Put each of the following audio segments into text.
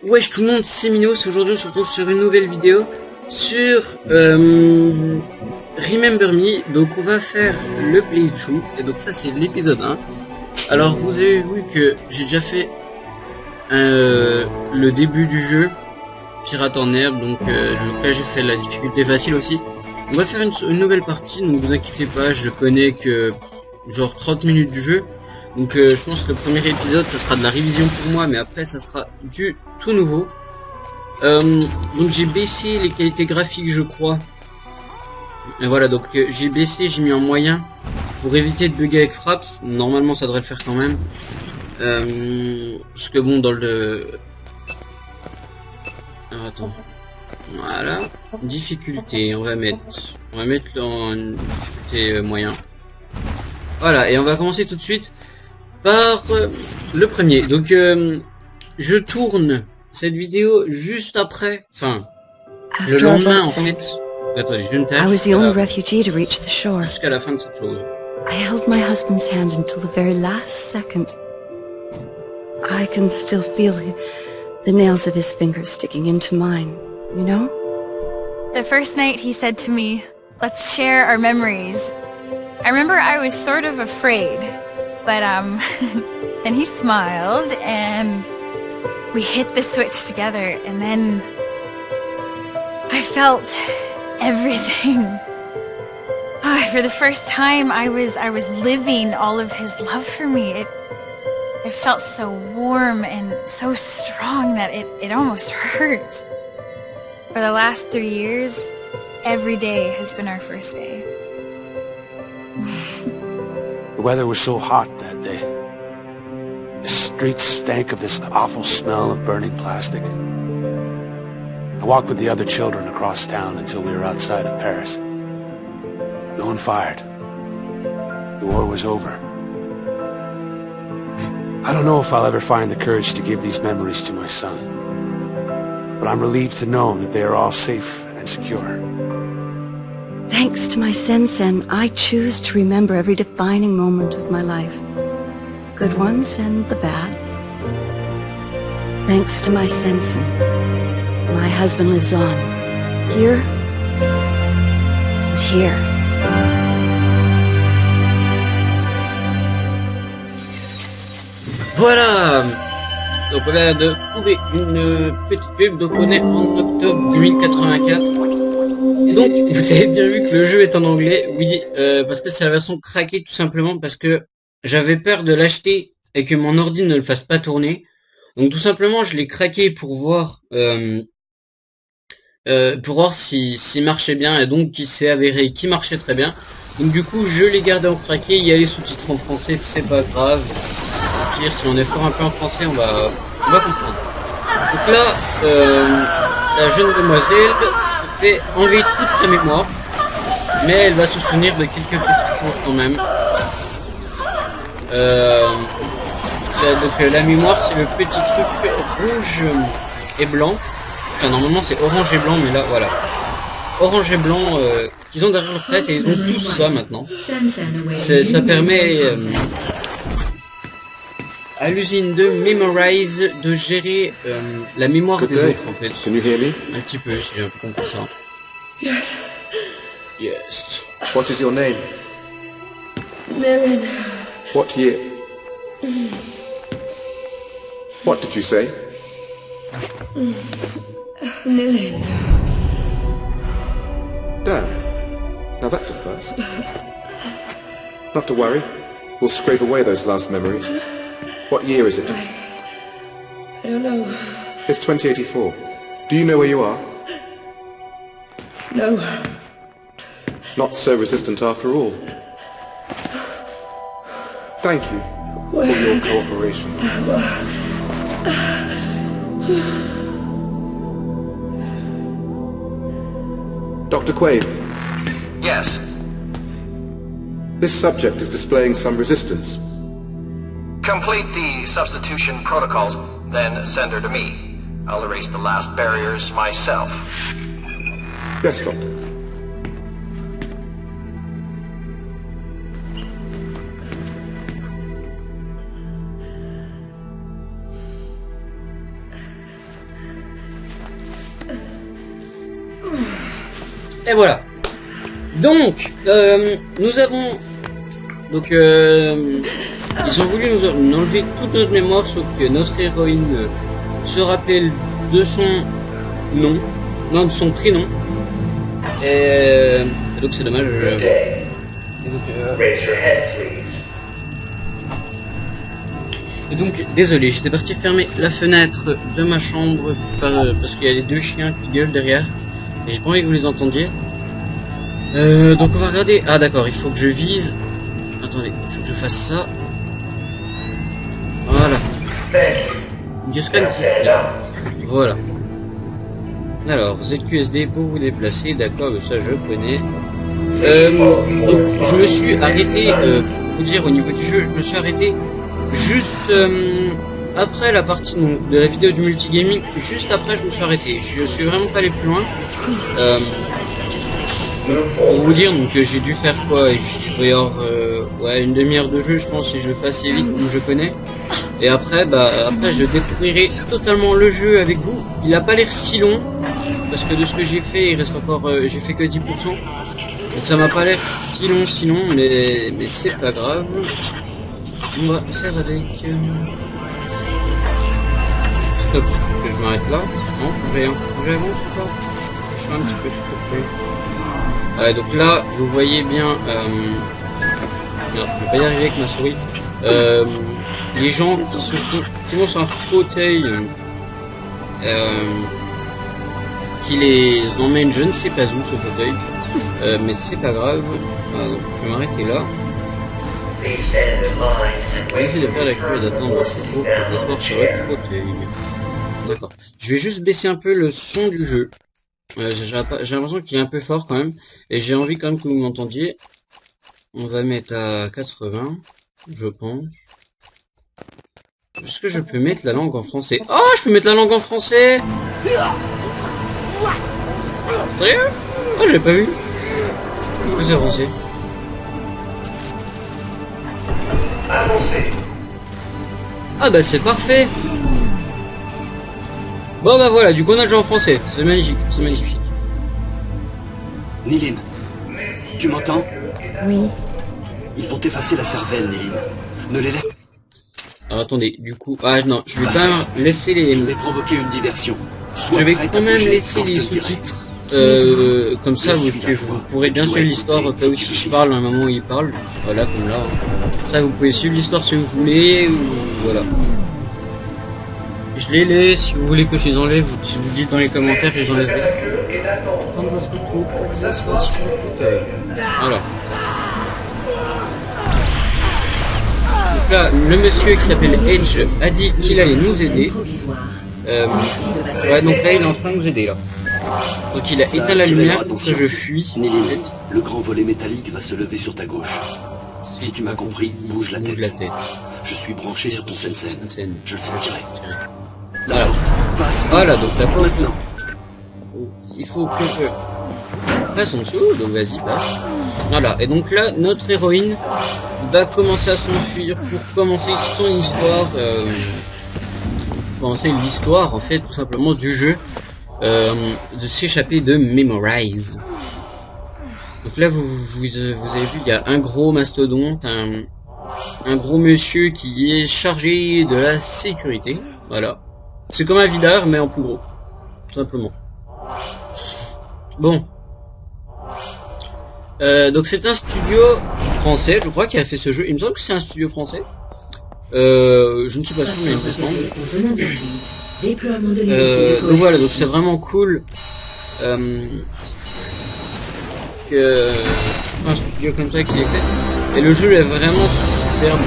Wesh tout le monde, c'est Minos. Aujourd'hui on se retrouve sur une nouvelle vidéo sur Remember Me. Donc on va faire le playthrough, et donc ça c'est l'épisode 1. Alors vous avez vu que j'ai déjà fait le début du jeu, Pirate en herbe, donc là j'ai fait la difficulté facile aussi. On va faire une nouvelle partie, donc vous inquiétez pas, je connais que genre 30 minutes du jeu. Donc je pense que le premier épisode ça sera de la révision pour moi, mais après ça sera du tout nouveau. Donc j'ai baissé les qualités graphiques je crois. Et voilà, donc j'ai baissé, j'ai mis en moyen pour éviter de bugger avec Fraps. Normalement ça devrait le faire quand même. Parce que bon dans le... Alors attends. Voilà. Difficulté, on va mettre en difficulté moyen. Voilà, et on va commencer tout de suite par le premier. Donc je tourne cette vidéo juste après, enfin le lendemain en fait. Attendez, je ne tâche jusqu'à la fin de cette chose. I held my husband's hand until the very last second. I can still feel the nails of his fingers sticking into mine, you know? The first night he said to me, "Let's share our memories." I remember I was sort of afraid, but and he smiled and we hit the switch together, and then I felt everything. For the first time I was living all of his love for me. It felt so warm and so strong that it almost hurt. For the last 3 years, every day has been our first day. The weather was so hot that day. The streets stank of this awful smell of burning plastic. I walked with the other children across town until we were outside of Paris. No one fired. The war was over. I don't know if I'll ever find the courage to give these memories to my son, but I'm relieved to know that they are all safe and secure. Thanks to my Sensen, I choose to remember every defining moment of my life. Good ones and the bad. Thanks to my Sensen, my husband lives on. Here and here. Voilà. Donc on vient de trouver une petite pub. Donc on est en octobre 2084. Et donc vous avez bien vu que le jeu est en anglais. Oui, parce que c'est la version craquée tout simplement parce que j'avais peur de l'acheter et que mon ordi ne le fasse pas tourner. Donc tout simplement je l'ai craqué pour voir s'il marchait bien, et donc il s'est avéré qu'il marchait très bien. Donc du coup je l'ai gardé en craqué. Il y a les sous-titres en français, c'est pas grave. Au pire, si on est fort un peu en français, on va comprendre. Donc là, la jeune demoiselle se fait enlever toute sa mémoire, mais elle va se souvenir de quelques petites choses quand même. Donc la mémoire, c'est le petit truc rouge et blanc. Enfin normalement c'est orange et blanc, mais là voilà. Orange et blanc qu'ils ont derrière leur tête, et ils ont tous ça maintenant. Ça permet à l'usine de Memorize de gérer la mémoire des autres en fait. Can you hear me? Un petit peu, si j'ai un peu compris ça. Yes. Yes. What is your name? Lillian. What year? What did you say? Lillian. Dan. Now that's a first. Not to worry. We'll scrape away those last memories. What year is it? I don't know. It's 2084. Do you know where you are? No. Not so resistant after all. Thank you for your cooperation. Dr. Quaid. Yes. This subject is displaying some resistance. Complete the substitution protocols, then send her to me. I'll erase the last barriers myself. Gaston. Et voilà. Donc, nous avons... Donc, ils ont voulu nous enlever toute notre mémoire, sauf que notre héroïne se rappelle de son nom, non, de son prénom. Et donc c'est dommage. Et donc, désolé, j'étais parti fermer la fenêtre de ma chambre parce qu'il y a les deux chiens qui gueulent derrière. Et j'ai pas envie que vous les entendiez. Donc on va regarder. Ah d'accord, il faut que je vise. Attendez, il faut que je fasse ça. Voilà. Voilà. Alors, ZQSD pour vous déplacer. D'accord, ça je connais. Donc je me suis arrêté, pour vous dire au niveau du jeu, je me suis arrêté juste après la partie de la vidéo du multigaming. Juste après je me suis arrêté. Je suis vraiment pas allé plus loin. Pour vous dire, donc j'ai dû faire quoi? Il va y avoir ouais, une demi-heure de jeu, je pense, si je le fais assez vite comme je connais. Et après, après je découvrirai totalement le jeu avec vous. Il a pas l'air si long, parce que de ce que j'ai fait, il reste encore, j'ai fait que 10%. Donc ça m'a pas l'air si long sinon, mais c'est pas grave. On va faire avec... Stop, que je m'arrête là. Non, faut que j'avance ou pas? Je fais un petit peu, s'il te plaît. Ouais, donc là, vous voyez bien... Non, je vais pas y arriver avec ma souris. Les gens qui vont sur un fauteuil qui les emmène je ne sais pas où ce fauteuil, mais c'est pas grave. Voilà, donc je vais m'arrêter là. On va essayer de faire la queue et d'attendre pour s'asseoir sur le fauteuil. D'accord. Je vais juste baisser un peu le son du jeu. J'ai l'impression qu'il est un peu fort quand même, et j'ai envie quand même que vous m'entendiez. On va mettre à 80, je pense. Est-ce que je peux mettre la langue en français? Oh, je peux mettre la langue en français! Sérieux? Oh, j'ai pas vu. Je peux avancer. Ah bah c'est parfait. Bon bah voilà, du coup on a le jeu en français. C'est magnifique, c'est magnifique. Néline, tu m'entends? Oui. Ils vont effacer la cervelle, Néline. Ne les laisse... Alors attendez, du coup... Ah non, je vais quand même laisser les... Je vais provoquer une diversion. Je vais quand même laisser les sous-titres. Comme ça, vous pourrez bien suivre l'histoire au cas où si je parle à un moment où il parle. Voilà, comme là. Ça, vous pouvez suivre l'histoire si vous voulez, ou... Voilà. Je les laisse, si vous voulez que je les enlève, si vous dites dans les commentaires, je les enlèverai. Prendre votre tour pour vous asseoir sur le fauteuil. Voilà. Donc là, le monsieur qui s'appelle Edge a dit qu'il allait nous aider. Ouais, donc là, il est en train de nous aider, là. Donc il a éteint la lumière pour que je fuis. Néline, le grand volet métallique va se lever sur ta gauche. Si tu m'as compris, bouge la tête. Je suis branché sur ton Sensen. Je le sentirai. Voilà. Voilà, donc la porte. Il faut que je passe en dessous, donc vas-y, passe. Voilà, et donc là, notre héroïne va commencer à s'enfuir pour commencer son histoire. Commencer l'histoire, en fait, tout simplement, du jeu. De s'échapper de Memorize. Donc là, vous avez vu, il y a un gros mastodonte, un gros monsieur qui est chargé de la sécurité. Voilà. C'est comme un videur, mais en plus gros. Tout simplement. Bon. Donc c'est un studio français, je crois, qui a fait ce jeu. Il me semble que c'est un studio français. Je ne suis pas sûr, mais il me semble. Donc voilà, donc c'est vraiment cool que un studio comme ça qui est fait. Et le jeu est vraiment superbe.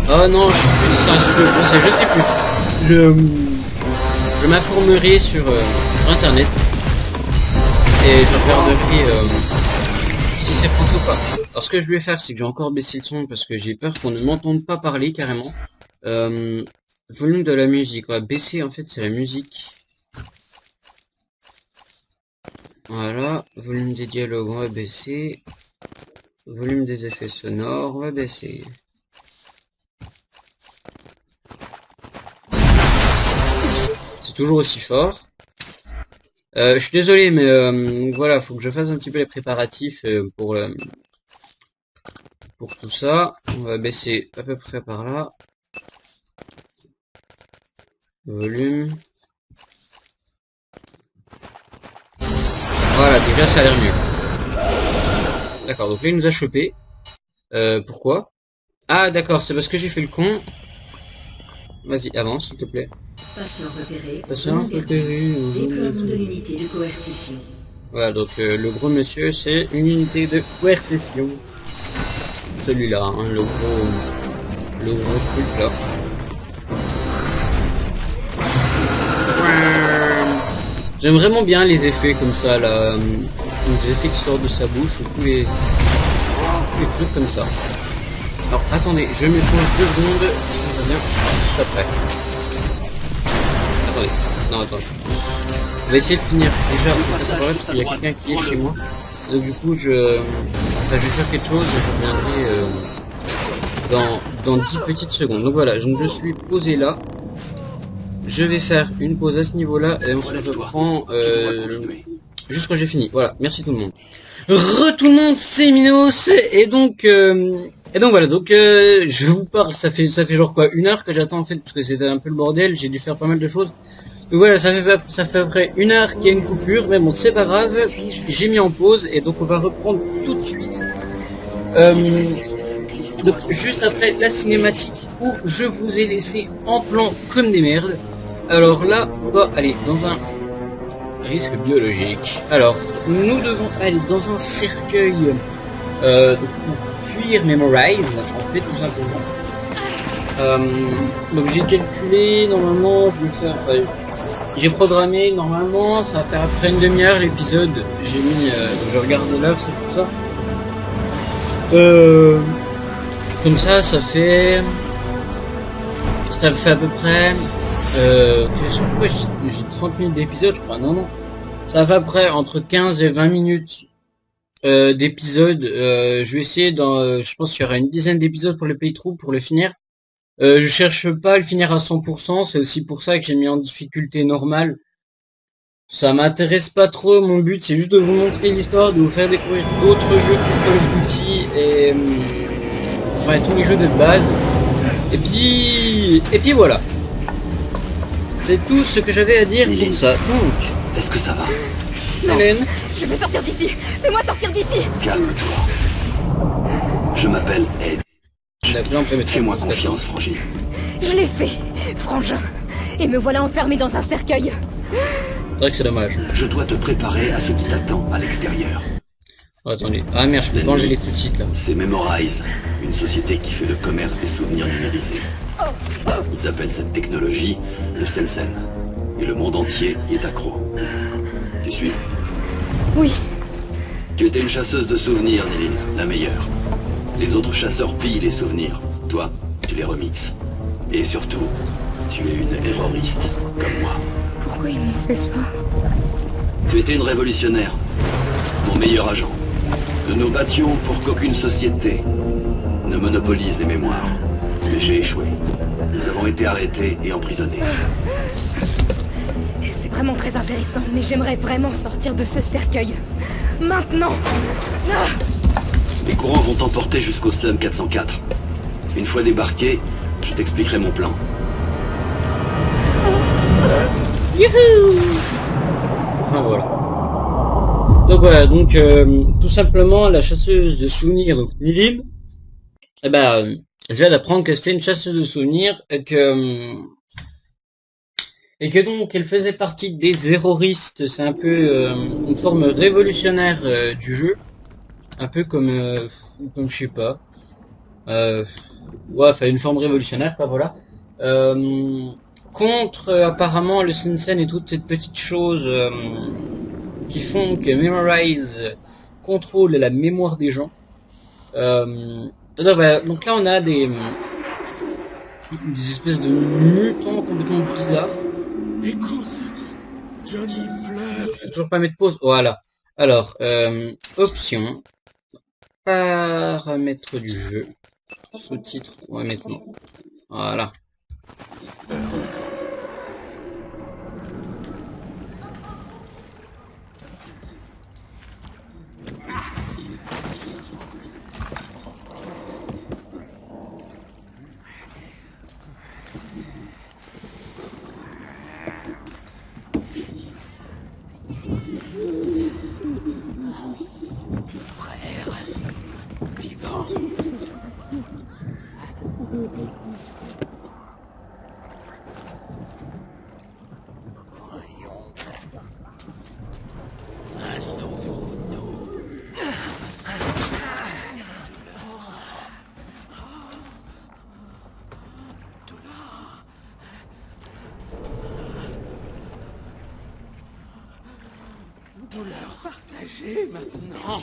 Oh non, je sais plus si c'est un studio français, je sais plus. Je m'informerai sur internet et je regarderai si c'est français ou pas. Alors ce que je vais faire, c'est que j'ai encore baissé le son parce que j'ai peur qu'on ne m'entende pas parler carrément. Volume de la musique, on va baisser, en fait c'est la musique. Voilà, volume des dialogues, on va baisser. Volume des effets sonores, on va baisser. C'est toujours aussi fort. Je suis désolé, mais voilà, faut que je fasse un petit peu les préparatifs pour tout ça. On va baisser à peu près par là. Volume. Voilà, déjà ça a l'air mieux. D'accord, donc là il nous a chopé. Pourquoi? Ah d'accord, c'est parce que j'ai fait le con. Vas-y, avance s'il te plaît. Patient repéré. Patient repéré. Déploiement de l'unité de coercition. Voilà, donc le gros monsieur, c'est une unité de coercition. Celui-là, hein, le gros truc là. J'aime vraiment bien les effets comme ça là, les effets qui sortent de sa bouche, tous les trucs comme ça. Alors attendez, je me change 2 secondes, ça va bien, juste après. Attendez, non attendez. On va essayer de finir déjà parce qu'il y a quelqu'un qui est chez moi. Donc du coup je vais faire quelque chose et je reviendrai dans 10 petites secondes. Donc voilà, je suis posé là. Je vais faire une pause à ce niveau-là et on se reprend juste quand j'ai fini. Voilà, merci tout le monde. Tout le monde, c'est Minos et donc voilà, donc je vous parle, ça fait genre quoi, 1 heure que j'attends en fait parce que c'était un peu le bordel, j'ai dû faire pas mal de choses. Donc voilà, ça fait à peu près 1 heure qu'il y a une coupure, mais bon c'est pas grave, j'ai mis en pause et donc on va reprendre tout de suite. Donc juste après la cinématique où je vous ai laissé en plan comme des merdes. Alors là, on va aller dans un risque biologique. Alors, nous devons aller dans un cercueil pour fuir Memorize, en fait, tout simplement. Donc j'ai calculé, normalement, je vais faire... Enfin, j'ai programmé, normalement, ça va faire après une demi-heure l'épisode. J'ai mis... je regarde l'heure, c'est pour ça. Comme ça fait à peu près... j'ai 30 minutes d'épisode, je crois. Non. Ça fait à peu près entre 15 et 20 minutes d'épisode. Je vais essayer je pense qu'il y aura une dizaine d'épisodes pour le playthrough pour le finir. Je cherche pas à le finir à 100%, c'est aussi pour ça que j'ai mis en difficulté normale. Ça m'intéresse pas trop, mon but c'est juste de vous montrer l'histoire, de vous faire découvrir d'autres jeux que Call of Duty et enfin tous les jeux de base. Et puis voilà. C'est tout ce que j'avais à dire pour ça. Donc, est-ce que ça va? Non, Hélène, je veux sortir d'ici. Fais-moi sortir d'ici. Calme-toi. Je m'appelle Ed. Fais-moi confiance, Frangine. Je l'ai fait, frangin. Et me voilà enfermé dans un cercueil. c'est vrai que c'est dommage. Je dois te préparer à ce qui t'attend à l'extérieur. Oh, attendez. Ah merde, je peux pas enlever les tout de suite là. C'est Memorize, une société qui fait le commerce des souvenirs numérisés. Ils appellent cette technologie le Sensen. Et le monde entier y est accro. Tu suis? Oui. Tu étais une chasseuse de souvenirs, Néline, la meilleure. Les autres chasseurs pillent les souvenirs. Toi, tu les remixes. Et surtout, tu es une erroriste, comme moi. Pourquoi ils m'ont fait ça? Tu étais une révolutionnaire. Mon meilleur agent. Nous nous battions pour qu'aucune société ne monopolise les mémoires. Mais j'ai échoué. Nous avons été arrêtés et emprisonnés. C'est vraiment très intéressant, mais j'aimerais vraiment sortir de ce cercueil. Maintenant. Les courants vont t'emporter jusqu'au Slum 404. Une fois débarqué, je t'expliquerai mon plan. Youhou! Enfin voilà. Donc voilà, donc tout simplement la chasseuse de souvenirs, donc Néline, je viens d'apprendre que c'était une chasseuse de souvenirs et que donc elle faisait partie des erroristes. C'est un peu une forme révolutionnaire du jeu, un peu comme je sais pas, ouais, enfin une forme révolutionnaire quoi, voilà. Contre apparemment le Sensen et toutes ces petites choses qui font que Memorize contrôle la mémoire des gens. Donc là on a des espèces de mutants complètement bizarres. Écoute, Johnny pleure. Je vais toujours pas mettre pause. Voilà. Alors, options, paramètres du jeu, sous-titres, on va mettre non. Voilà. Douleur partagée maintenant.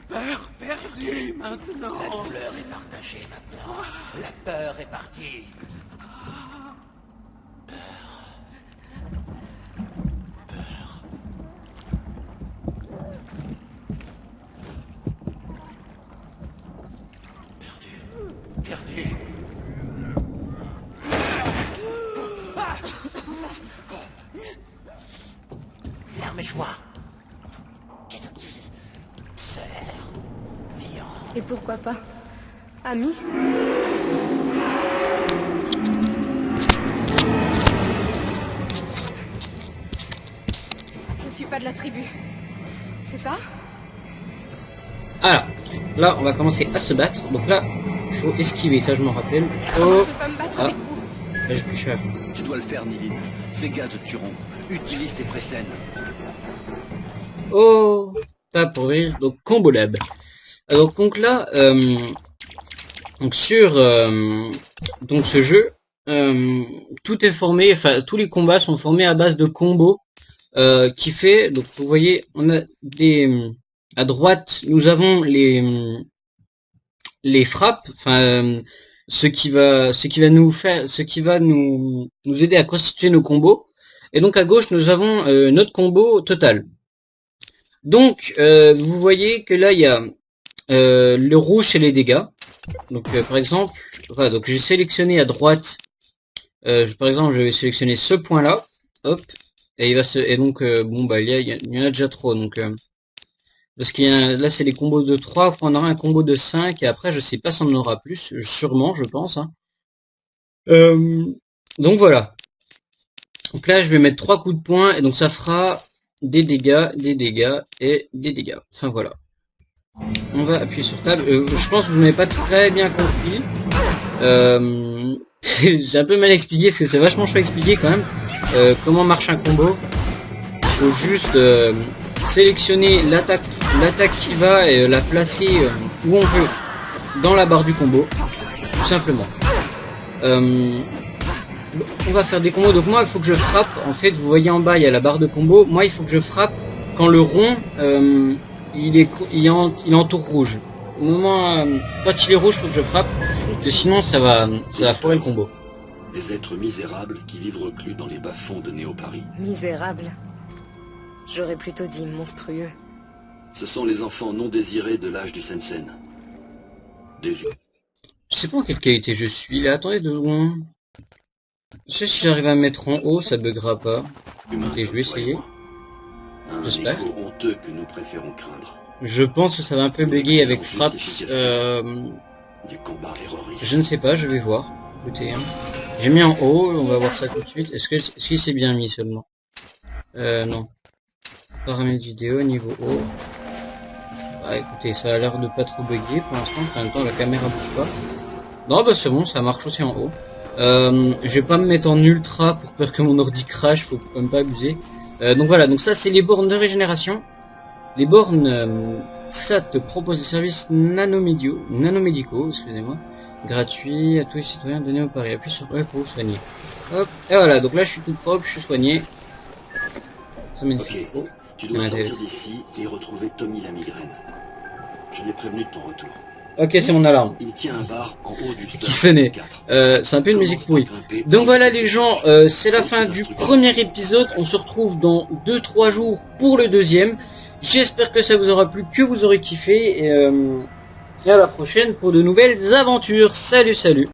Peur perdue maintenant. La douleur est partagée maintenant. La peur est partie. Perdu. L'arme échoua. Serre. Viande. Et pourquoi pas? Ami? Je suis pas de la tribu. C'est ça? Alors, là, on va commencer à se battre. Donc là, il faut esquiver, ça je m'en rappelle. Oh, Je peux pas me battre avec vous. là j'ai plus cher. Tu dois le faire, Niline. Ces gars te tueront. Utilise tes précènes. Oh, ça pour rire. Donc combo lab. Alors donc là, donc sur donc ce jeu, tout est formé, enfin tous les combats sont formés à base de combos, qui fait. Donc vous voyez, on a des à droite, nous avons les frappes, enfin ce qui va nous aider à constituer nos combos. Et donc à gauche, nous avons notre combo total. Donc vous voyez que là il y a le rouge c'est les dégâts. Donc par exemple, voilà, donc j'ai sélectionné à droite. Par exemple, je vais sélectionner ce point là. Hop. Et il va et donc bon bah il y en a déjà trop donc. Parce qu'il y a, là c'est les combos de 3, on aura un combo de 5, et après je sais pas si on en aura plus, sûrement je pense. Hein. Donc voilà. Donc là je vais mettre 3 coups de poing, et donc ça fera des dégâts et des dégâts. Enfin voilà. On va appuyer sur table. Je pense que vous n'avez pas très bien compris. J'ai un peu mal expliqué, parce que c'est vachement chaud à expliquer quand même. Comment marche un combo. Il faut juste sélectionner l'attaque qui va et la placer où on veut dans la barre du combo, tout simplement. On va faire des combos. Donc moi il faut que je frappe, en fait vous voyez en bas il y a la barre de combo, moi il faut que je frappe quand le rond il entoure rouge. Au moment quand il est rouge il faut que je frappe, parce que sinon ça va foirer le combo. Des êtres misérables qui vivent reclus dans les bas-fonds de Néo-Paris. Misérable. J'aurais plutôt dit monstrueux. Ce sont les enfants non désirés de l'âge du Sensen. Je sais pas en quelle qualité je suis là, attendez 2 secondes. Je sais si j'arrive à me mettre en haut, ça buggera pas. Et je vais essayer. J'espère. Honteux que nous préférons craindre. Je pense que ça va un peu bugger avec frappe. Du combat terroriste. Je ne sais pas, je vais voir. Écoutez, hein. J'ai mis en haut, on va voir ça tout de suite. Est-ce que c'est bien mis seulement? Non. Paramètres vidéo, niveau haut. Ah, écoutez, ça a l'air de pas trop bugger pour l'instant. En même temps, la caméra bouge pas. Non, bah c'est bon, ça marche aussi en haut. Je vais pas me mettre en ultra pour peur que mon ordi crash, faut quand même pas abuser. Donc voilà, donc ça c'est les bornes de régénération. Les bornes, ça te propose des services nanomédicaux, excusez-moi, gratuits à tous les citoyens de Néo-Paris. Appuie sur E pour vous soigner. Hop, et voilà, donc là je suis tout propre, je suis soigné. C'est magnifique. Ok, tu dois sortir d'ici et retrouver Tommy la migraine. Je l'ai prévenu de ton retour. Ok, c'est mon alarme. Il tient un bar en haut du qui sonnait. C'est un peu une musique pourrie. Donc voilà les gens, c'est la fin du premier épisode. On se retrouve dans 2-3 jours pour le deuxième. J'espère que ça vous aura plu, que vous aurez kiffé, et à la prochaine pour de nouvelles aventures. Salut, salut.